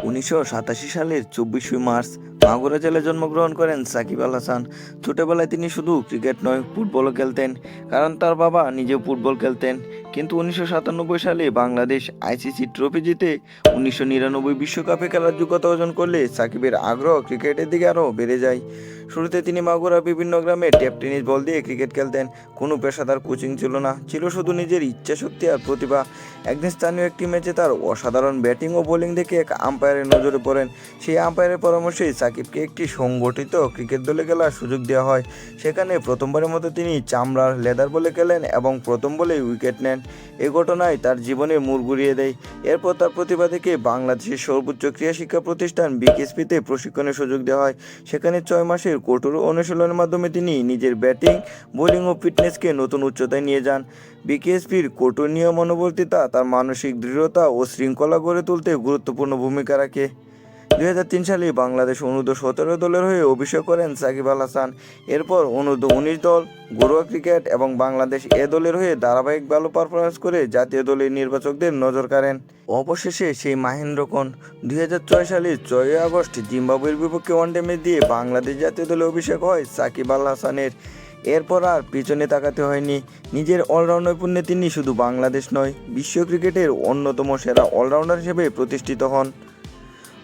1987 সালের 24 মার্চ মাগুরা জেলায় জন্মগ্রহণ করেন সাকিব আল হাসান। ছোটবেলায় তিনি শুধু ক্রিকেট নয়, ফুটবলও খেলতেন, কারণ তার বাবা নিজেও ফুটবল খেলতেন। কিন্তু 1997 সালে বাংলাদেশ আইসিসি ট্রফি জিতে 1999 বিশ্বকাপে খেলার যোগ্যতা অর্জন করলে সাকিবের আগ্রহ ক্রিকেটের দিকে আরও বেড়ে যায়। শুরুতে তিনি মাগুরার বিভিন্ন গ্রামে টেপ টেনিস বল দিয়ে ক্রিকেট খেলতেন। কোনো পেশাদার কোচিং ছিল না, ছিল শুধু নিজের ইচ্ছাশক্তি আর প্রতিভা। একদিন স্থানীয় একটি ম্যাচে তার অসাধারণ ব্যাটিং ও বোলিং দেখে এক আম্পায়ারের নজরে পড়েন। সেই আম্পায়ারের পরামর্শেই সাকিবকে একটি সংগঠিত ক্রিকেট দলে খেলার সুযোগ দেওয়া হয়। সেখানে প্রথমবারের মতো তিনি চামড়ার লেদার বলে খেলেন এবং প্রথম বলেই উইকেট নেন। এই ঘটনায় তার জীবনে মোড় ঘুরিয়ে দেয়। এরপর তার প্রতিভা দেখে বাংলাদেশের সর্বোচ্চ ক্রীড়া শিক্ষা প্রতিষ্ঠান বিকেএসপিতে প্রশিক্ষণের সুযোগ দেওয়া হয়। সেখানে 6 মাসের কঠোর অনুশীলনের মাধ্যমে তিনি নিজের ব্যাটিং, বোলিং ও ফিটনেসকে নতুন উচ্চতায় নিয়ে যান। বিকেএসপির কঠোর নিয়ম অনুবর্তিতা তার মানসিক দৃঢ়তা ও শৃঙ্খলা গড়ে তুলতে গুরুত্বপূর্ণ ভূমিকা রাখে। 2003 সালে বাংলাদেশ অনূর্ধ্ব-17 দলের হয়ে অভিষেক করেন সাকিব আল হাসান। এরপর অনূর্ধ্ব-19 দল, ঘরোয়া ক্রিকেট এবং বাংলাদেশ এ দলের হয়ে ধারাবাহিক ভালো পারফরমেন্স করে জাতীয় দলের নির্বাচকদের নজর কাড়েন। অবশেষে সেই মাহেন্দ্রক্ষণ 2006 সালের 6 আগস্ট জিম্বাবুয়ের বিপক্ষে ওয়ানডে ম্যাচ দিয়ে বাংলাদেশ জাতীয় দলে অভিষেক হয় সাকিব আল হাসানের। এরপর আর পিছনে তাকাতে হয়নি। নিজের অলরাউন্ড নৈপুণ্যে তিনি শুধু বাংলাদেশ নয়, বিশ্ব ক্রিকেটের অন্যতম সেরা অলরাউন্ডার হিসেবে প্রতিষ্ঠিত হন।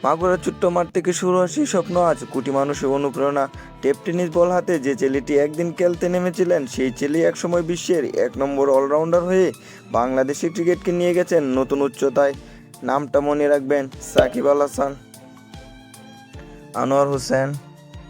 মাগুরার ছোট্ট মাঠ থেকে শুরু হয় সেই স্বপ্ন আজ কোটি মানুষের অনুপ্রেরণা। টেপ টেনিস বল হাতে যে ছেলেটি একদিন খেলতে নেমেছিলেন, সেই ছেলে একসময় বিশ্বের 1 নম্বর অলরাউন্ডার হয়ে বাংলাদেশি ক্রিকেটকে নিয়ে গেছেন নতুন উচ্চতায়। নামটা মনে রাখবেন, সাকিব আল হাসান। আনোয়ার হোসেন।